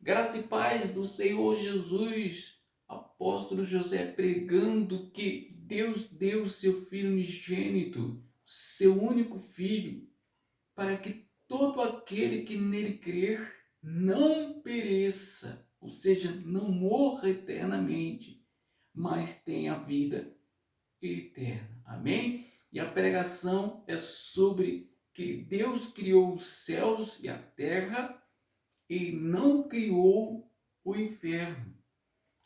Graça e paz do Senhor Jesus, apóstolo José pregando que Deus deu seu Filho unigênito, seu único Filho, para que todo aquele que nele crer não pereça, ou seja, não morra eternamente, mas tenha vida eterna. Amém? E a pregação é sobre que Deus criou os céus e a terra e não criou o inferno.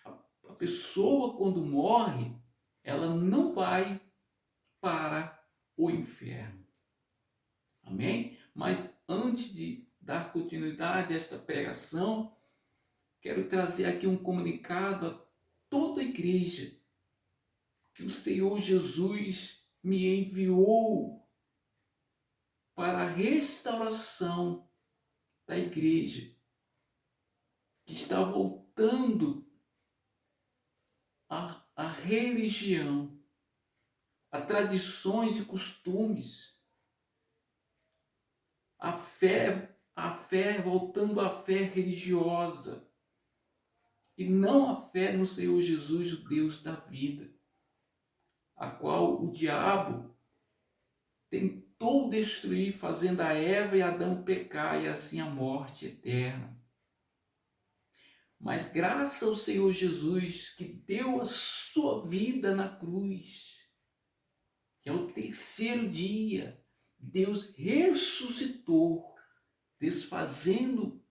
A pessoa, quando morre, ela não vai para o inferno. Amém? Mas antes de dar continuidade a esta pregação, quero trazer aqui um comunicado a toda a igreja que o Senhor Jesus me enviou para a restauração da igreja, que está voltando a religião, a tradições e costumes, a fé voltando à fé religiosa e não a fé no Senhor Jesus, o Deus da vida, a qual o diabo tentou destruir, fazendo a Eva e Adão pecar e assim a morte eterna. Mas graças ao Senhor Jesus, que deu a sua vida na cruz, que ao terceiro dia Deus ressuscitou, desfazendo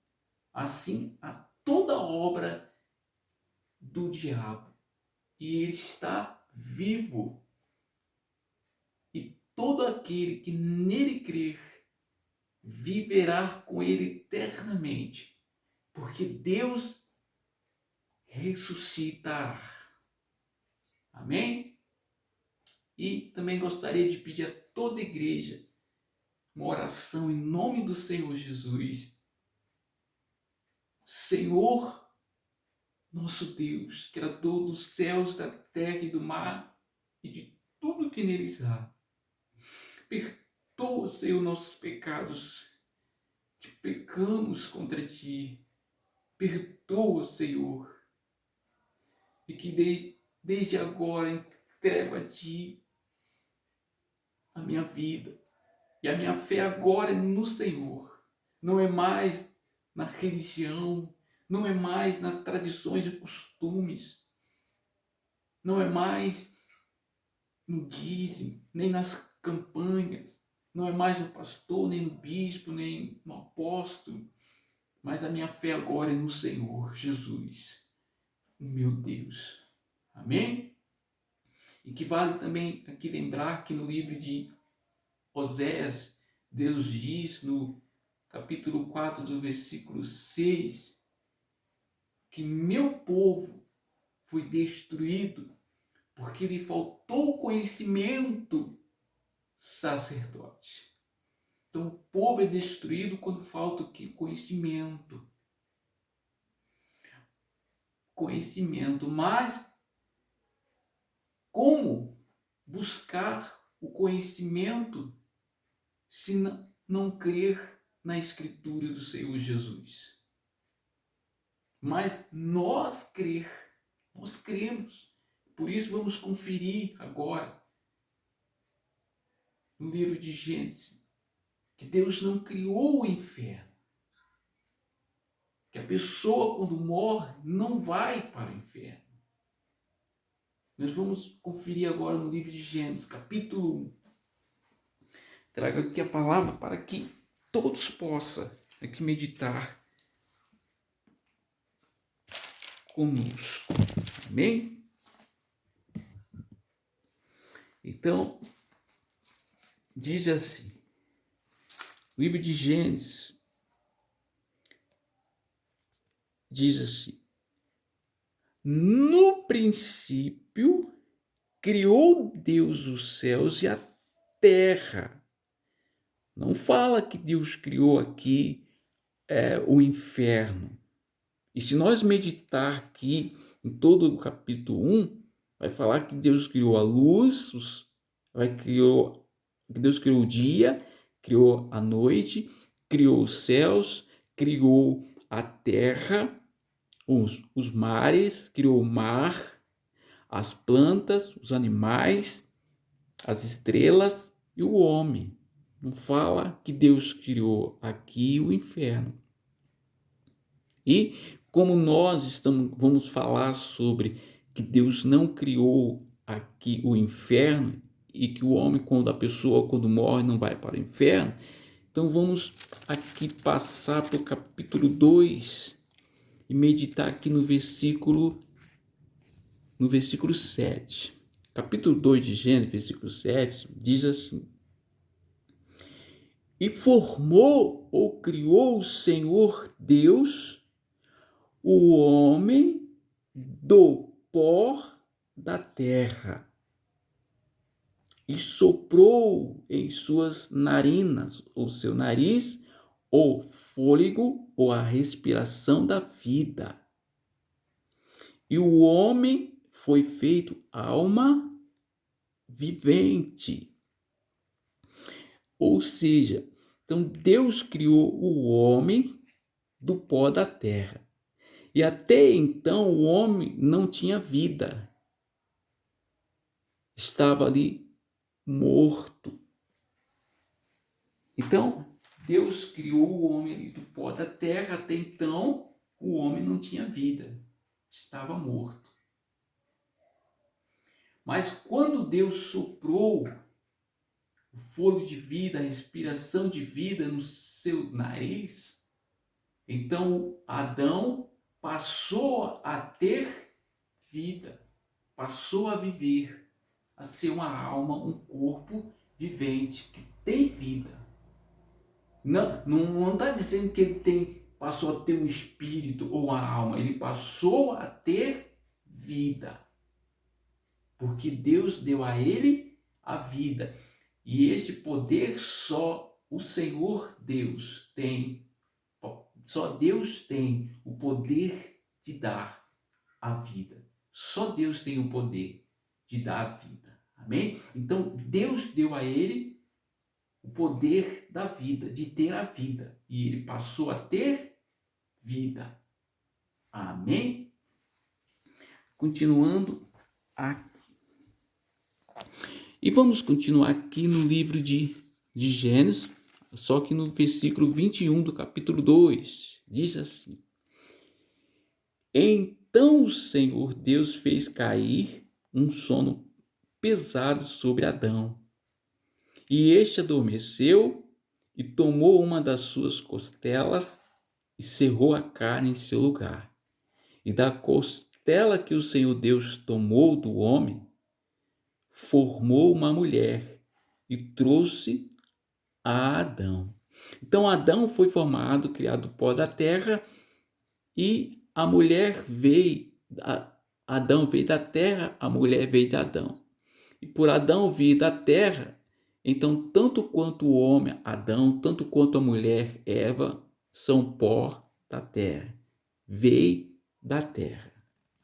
assim a toda obra do diabo. E ele está vivo. E todo aquele que nele crer viverá com ele eternamente, porque Deus ressuscitará. Amém? E também gostaria de pedir a toda a igreja uma oração em nome do Senhor Jesus. Senhor, nosso Deus, Criador dos céus, da terra e do mar e de tudo que neles há, perdoa, Senhor, nossos pecados, que pecamos contra Ti. Perdoa, Senhor, e que desde agora entrego a Ti a minha vida. E a minha fé agora é no Senhor. Não é mais na religião, não é mais nas tradições e costumes, não é mais no dízimo, nem nas campanhas, não é mais no pastor, nem no bispo, nem no apóstolo, mas a minha fé agora é no Senhor Jesus, o meu Deus. Amém? E que vale também aqui lembrar que no livro de Oséias, Deus diz no capítulo 4 do versículo 6, que meu povo foi destruído porque lhe faltou conhecimento sacerdote. Então o povo é destruído quando falta o que? Conhecimento. Conhecimento, mas como buscar o conhecimento se não crer na Escritura do Senhor Jesus? Mas nós cremos. Por isso vamos conferir agora no livro de Gênesis que Deus não criou o inferno. Que a pessoa quando morre não vai para o inferno. Nós vamos conferir agora no livro de Gênesis, capítulo 1. Trago aqui a palavra para que todos possam aqui meditar conosco. Amém? Então, diz assim, o livro de Gênesis diz assim: no princípio criou Deus os céus e a terra. Não fala que Deus criou aqui o inferno. E se nós meditar aqui em todo o capítulo 1, vai falar que Deus criou a luz, que Deus criou o dia, criou a noite, criou os céus, criou a terra, os mares, criou o mar, as plantas, os animais, as estrelas e o homem. Não fala que Deus criou aqui o inferno. E como nós vamos falar sobre que Deus não criou aqui o inferno e que o homem, quando morre, não vai para o inferno, então vamos aqui passar para o capítulo 2 e meditar aqui no versículo 7. Capítulo 2 de Gênesis, versículo 7, diz assim: E formou ou criou o Senhor Deus o homem do pó da terra e soprou em suas narinas, ou seu nariz, o fôlego ou a respiração da vida. E o homem foi feito alma vivente. Ou seja, então Deus criou o homem do pó da terra. E até então o homem não tinha vida. Estava ali morto. Então, Deus criou o homem ali do pó da terra. Até então, o homem não tinha vida. Estava morto. Mas quando Deus soprou o fôlego de vida, a respiração de vida no seu nariz, então Adão passou a ter vida, passou a viver, a ser uma alma, um corpo vivente que tem vida. Não está dizendo que ele passou a ter um espírito ou uma alma, ele passou a ter vida, porque Deus deu a ele a vida. E este poder só o Senhor Deus tem. Só Deus tem o poder de dar a vida. Só Deus tem o poder de dar a vida. Amém? Então, Deus deu a ele o poder da vida, de ter a vida. E ele passou a ter vida. Amém? Continuando aqui. E vamos continuar aqui no livro de Gênesis, só que no versículo 21 do capítulo 2. Diz assim: Então o Senhor Deus fez cair um sono pesado sobre Adão. E este adormeceu e tomou uma das suas costelas e cerrou a carne em seu lugar. E da costela que o Senhor Deus tomou do homem, formou uma mulher e trouxe a Adão. Então Adão foi formado, criado do pó da terra, e a mulher veio, Adão veio da terra, a mulher veio de Adão. E por Adão vir da terra, então tanto quanto o homem Adão, tanto quanto a mulher Eva, são pó da terra, veio da terra.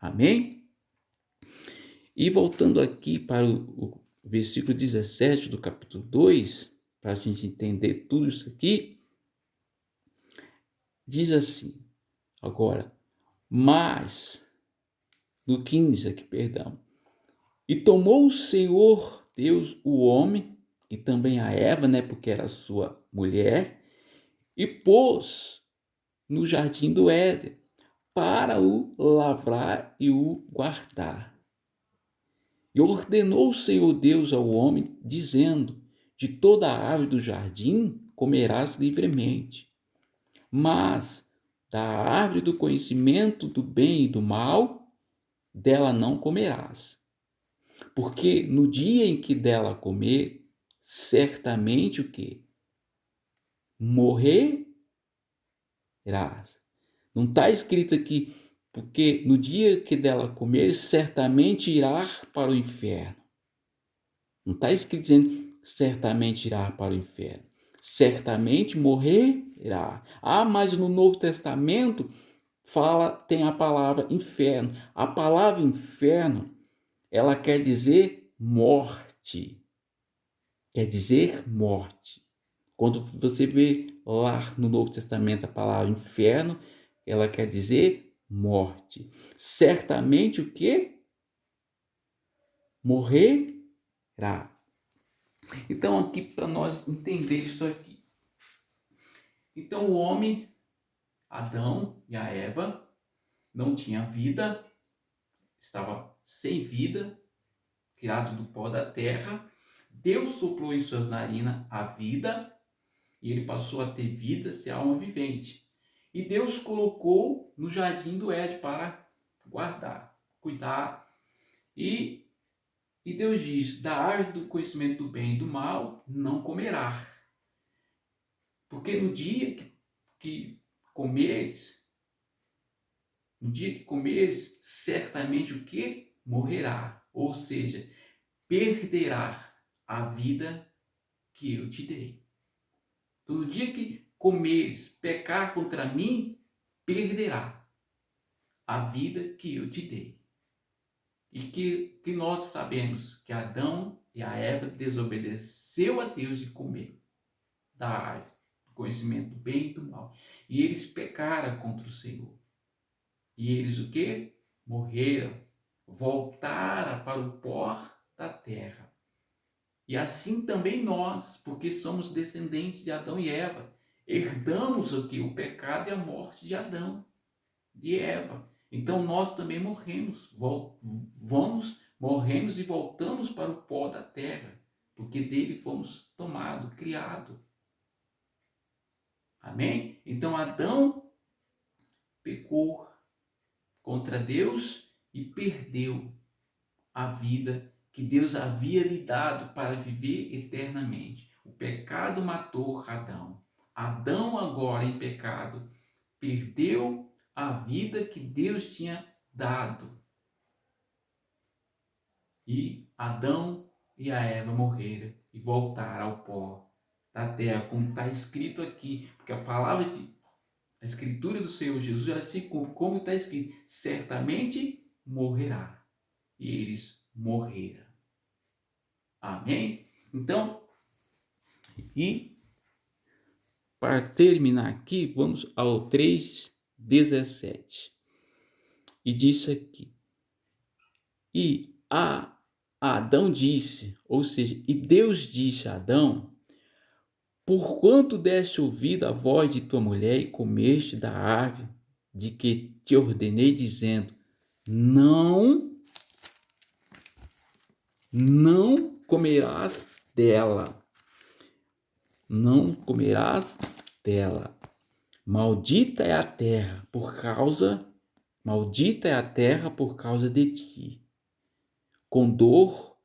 Amém? E voltando aqui para o versículo 17 do capítulo 2, para a gente entender tudo isso aqui, diz assim, agora, mas, no 15 aqui, perdão, e tomou o Senhor Deus o homem, e também a Eva, porque era sua mulher, e pôs no jardim do Éden, para o lavrar e o guardar. E ordenou o Senhor Deus ao homem, dizendo: De toda a árvore do jardim comerás livremente, mas da árvore do conhecimento do bem e do mal, dela não comerás. Porque no dia em que dela comer, certamente o quê? Morrerás. Não está escrito aqui, porque no dia que dela comer, certamente irá para o inferno. Não está escrito dizendo certamente irá para o inferno. Certamente morrerá. Ah, mas no Novo Testamento tem a palavra inferno. A palavra inferno, ela quer dizer morte. Quer dizer morte. Quando você vê lá no Novo Testamento a palavra inferno, ela quer dizer morte. Certamente o que? Morrerá. Então, aqui para nós entender isso aqui. Então, o homem, Adão e a Eva, não tinha vida, estava sem vida, criado do pó da terra. Deus soprou em suas narinas a vida e ele passou a ter vida, ser alma vivente. E Deus colocou no jardim do Éden para guardar, cuidar. E Deus diz: da árvore do conhecimento do bem e do mal não comerá. Porque no dia que comeres, certamente o que? Morrerá. Ou seja, perderá a vida que eu te dei. Então, no dia que comeres, pecar contra mim, perderá a vida que eu te dei. E que nós sabemos que Adão e a Eva desobedeceu a Deus e comeram da árvore do conhecimento do bem e do mal. E eles pecaram contra o Senhor. E eles o quê? Morreram, voltaram para o pó da terra. E assim também nós, porque somos descendentes de Adão e Eva, herdamos o que? O pecado e a morte de Adão e Eva. Então nós também morremos e voltamos para o pó da terra, porque dele fomos tomados, criados. Amém? Então Adão pecou contra Deus e perdeu a vida que Deus havia lhe dado para viver eternamente. O pecado matou Adão. Adão, agora em pecado, perdeu a vida que Deus tinha dado. E Adão e a Eva morreram e voltaram ao pó da terra, como está escrito aqui, porque a escritura do Senhor Jesus, ela se cumpre, como está escrito: certamente morrerá. E eles morreram. Amém? Então, e para terminar aqui, vamos ao 3:17. E diz aqui: e Adão disse, ou seja, e Deus disse a Adão: porquanto deste ouvido à voz de tua mulher e comeste da árvore de que te ordenei, dizendo: não comerás dela. Não comerás dela. Maldita é a terra por causa de ti. Com dor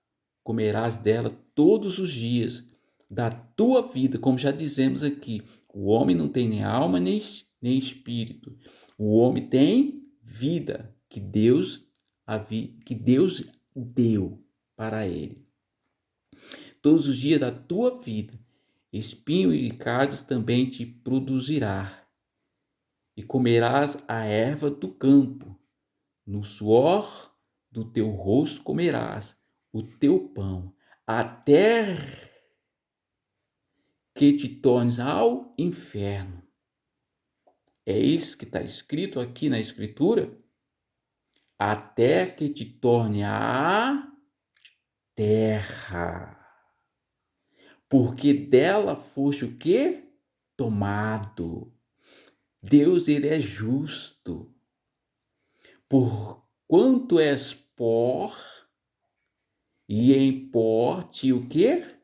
comerás dela todos os dias da tua vida, como já dizemos aqui. O homem não tem nem alma nem espírito. O homem tem vida que Deus deu para ele. Todos os dias da tua vida, espinho e cardos também te produzirá. E comerás a erva do campo, no suor do teu rosto comerás o teu pão, até que te tornes ao inferno. É isso que está escrito aqui na Escritura? Até que te torne a terra. Porque dela foste o quê? Tomado. Deus, ele é justo. Porquanto és pó, e em pó te o quê?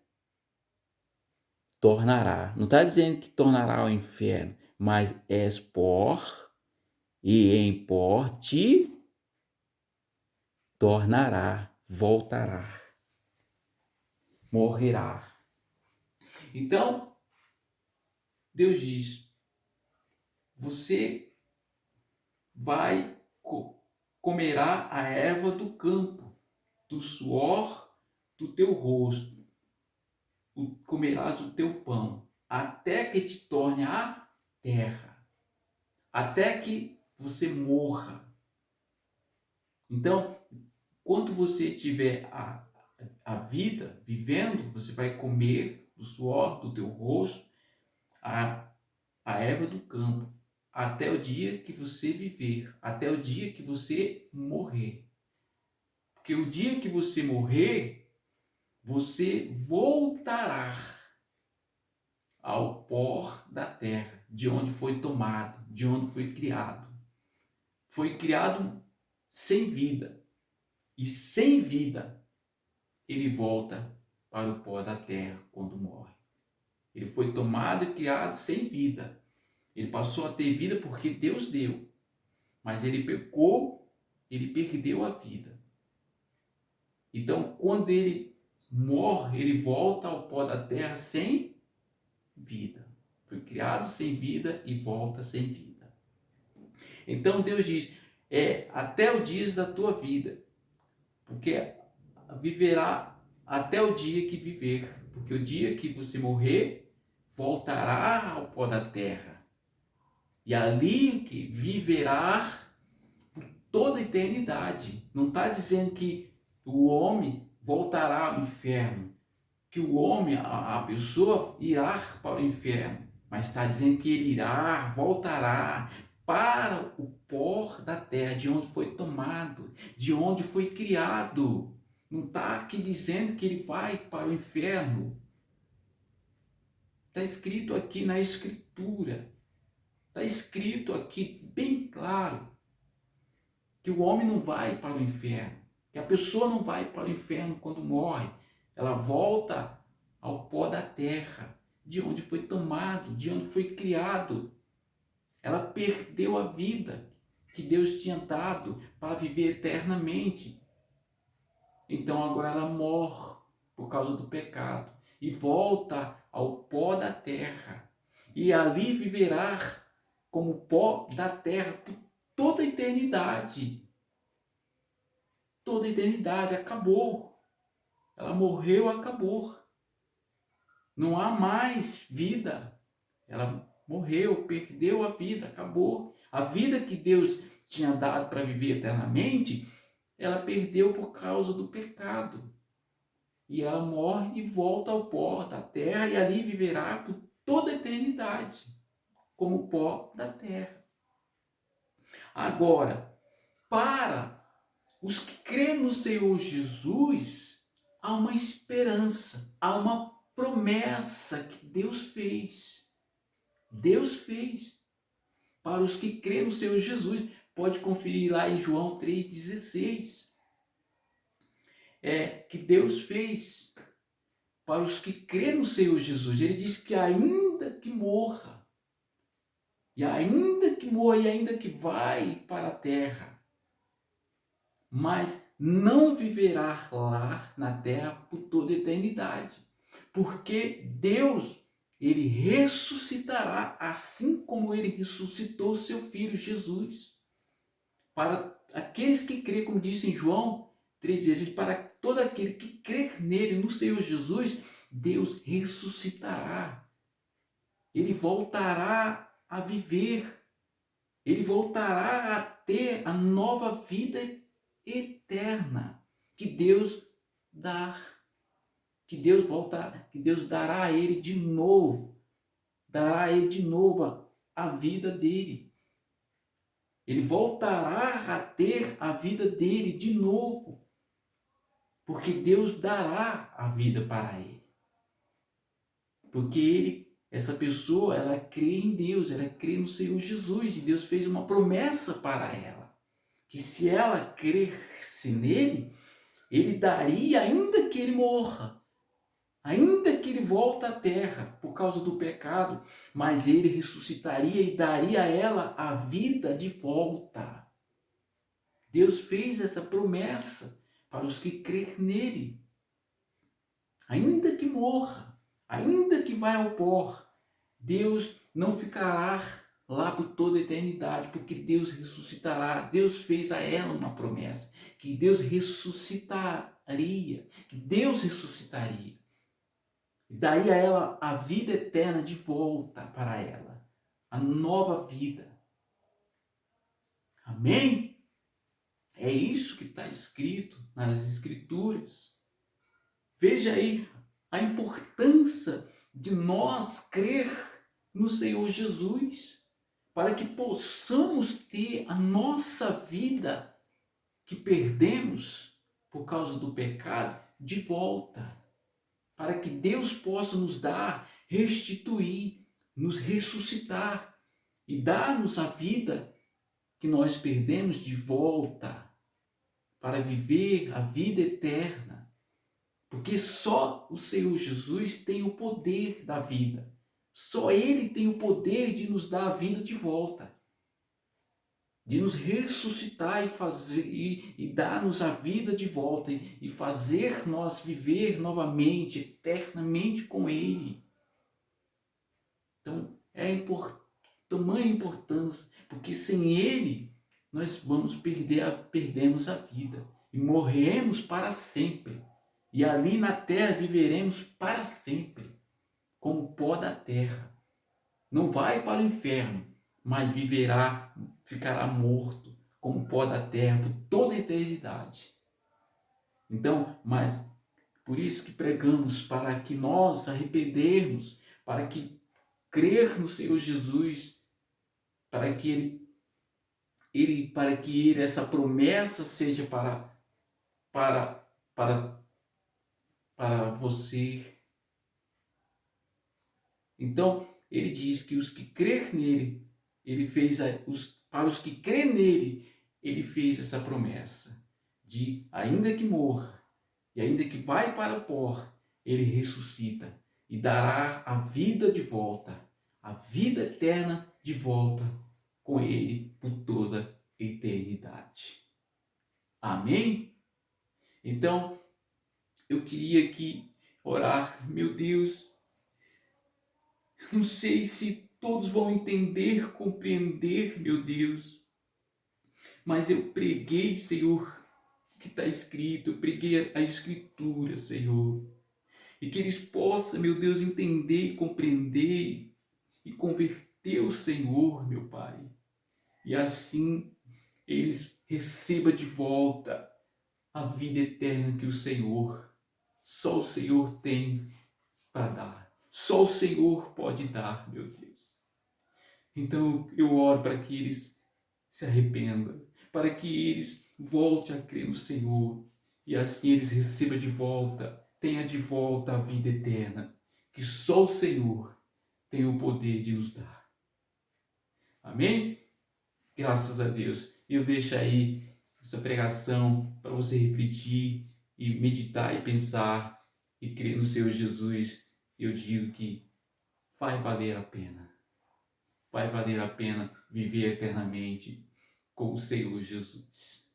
Tornará. Não está dizendo que tornará ao inferno, mas és pó, e em pó te tornará, voltará, morrerá. Então, Deus diz: você comerá a erva do campo, do suor do teu rosto, comerás o teu pão, até que te torne a terra, até que você morra. Então, quando você tiver a vida vivendo, você vai comer do suor do teu rosto a erva do campo, até o dia que você viver, até o dia que você morrer. Porque o dia que você morrer, você voltará ao pó da terra, de onde foi tomado, de onde foi criado. Foi criado sem vida. E sem vida, ele volta para o pó da terra quando morre. Ele foi tomado e criado sem vida. Ele passou a ter vida porque Deus deu. Mas ele pecou, ele perdeu a vida. Então, quando ele morre, ele volta ao pó da terra sem vida. Foi criado sem vida e volta sem vida. Então Deus diz, até o dia da tua vida, porque viverá até o dia que viver, porque o dia que você morrer, voltará ao pó da terra, e ali que viverá por toda a eternidade. Não está dizendo que o homem voltará ao inferno, que o homem, a pessoa irá para o inferno, mas está dizendo que ele irá, voltará para o pó da terra, de onde foi tomado, de onde foi criado. Não está aqui dizendo que ele vai para o inferno. Está escrito aqui na Escritura, está escrito aqui bem claro, que o homem não vai para o inferno, que a pessoa não vai para o inferno quando morre. Ela volta ao pó da terra, de onde foi tomado, de onde foi criado. Ela perdeu a vida que Deus tinha dado para viver eternamente. Então agora ela morre por causa do pecado e volta ao pó da terra. E ali viverá como pó da terra por toda a eternidade. Toda a eternidade, acabou. Ela morreu, acabou. Não há mais vida. Ela morreu, perdeu a vida, acabou. A vida que Deus tinha dado para viver eternamente, ela perdeu por causa do pecado. E ela morre e volta ao pó da terra e ali viverá por toda a eternidade, como pó da terra. Agora, para os que creem no Senhor Jesus, há uma esperança, há uma promessa que Deus fez. Deus fez. Para os que creem no Senhor Jesus, pode conferir lá em João 3,16. Que Deus fez para os que creem no Senhor Jesus. Ele diz que ainda que morra, e ainda que vai para a terra, mas não viverá lá na terra por toda a eternidade. Porque Deus, ele ressuscitará assim como ele ressuscitou seu filho Jesus. Para aqueles que creem, como disse em João 3,16, para todo aquele que crer nele, no Senhor Jesus, Deus ressuscitará. Ele voltará a viver. Ele voltará a ter a nova vida eterna que Deus dá. Que Deus dará a ele de novo. Dará a ele de novo a vida dele. Ele voltará a ter a vida dele de novo. Porque Deus dará a vida para ele. Porque essa pessoa, ela crê em Deus, ela crê no Senhor Jesus. E Deus fez uma promessa para ela. Que se ela cresce nele, ele daria, ainda que ele morra, ainda que ele volte à terra por causa do pecado, mas ele ressuscitaria e daria a ela a vida de volta. Deus fez essa promessa para os que crêem nele. Ainda que morra, ainda que vá ao pó, Deus não ficará lá por toda a eternidade, porque Deus ressuscitará. Deus fez a ela uma promessa, que Deus ressuscitaria, e daí a ela a vida eterna de volta para ela, a nova vida. Amém? É isso que está escrito nas Escrituras. Veja aí a importância de nós crer no Senhor Jesus, para que possamos ter a nossa vida que perdemos por causa do pecado de volta, para que Deus possa nos dar, restituir, nos ressuscitar e dar-nos a vida que nós perdemos de volta, para viver a vida eterna. Porque só o Senhor Jesus tem o poder da vida. Só Ele tem o poder de nos dar a vida de volta, de nos ressuscitar e fazer e dar-nos a vida de volta e fazer nós viver novamente, eternamente com Ele. Então tamanha importância, porque sem Ele nós perdemos a vida e morremos para sempre. E ali na terra viveremos para sempre, como pó da terra. Não vai para o inferno, mas ficará morto, como pó da terra, por toda a eternidade. Então, mas por isso que pregamos, para que nós arrependermos, para que crer no Senhor Jesus, para que essa promessa seja para você. Então, ele diz que os que crer nele, para os que crê nele, ele fez essa promessa de, ainda que morra, e ainda que vai para o pó, ele ressuscita e dará a vida de volta, a vida eterna de volta com ele por toda a eternidade. Amém? Então, eu queria aqui orar, meu Deus, não sei se todos vão entender, compreender, meu Deus, mas eu preguei, Senhor, o que está escrito, eu preguei a Escritura, Senhor, e que eles possam, meu Deus, entender e compreender e converter o Senhor, meu Pai, e assim eles recebam de volta a vida eterna que só o Senhor tem para dar. Só o Senhor pode dar, meu Deus. Então eu oro para que eles se arrependam, para que eles voltem a crer no Senhor e assim eles recebam de volta, tenha de volta a vida eterna, que só o Senhor tem o poder de nos dar. Amém? Graças a Deus. Eu deixo aí essa pregação para você refletir e meditar e pensar e crer no Senhor Jesus. Eu digo que vai valer a pena. Vai valer a pena viver eternamente com o Senhor Jesus.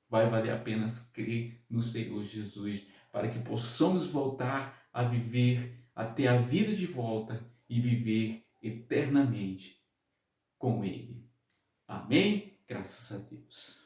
Vai valer a pena crer no Senhor Jesus para que possamos voltar a viver, a ter a vida de volta e viver eternamente com Ele. Amém? Graças a Deus.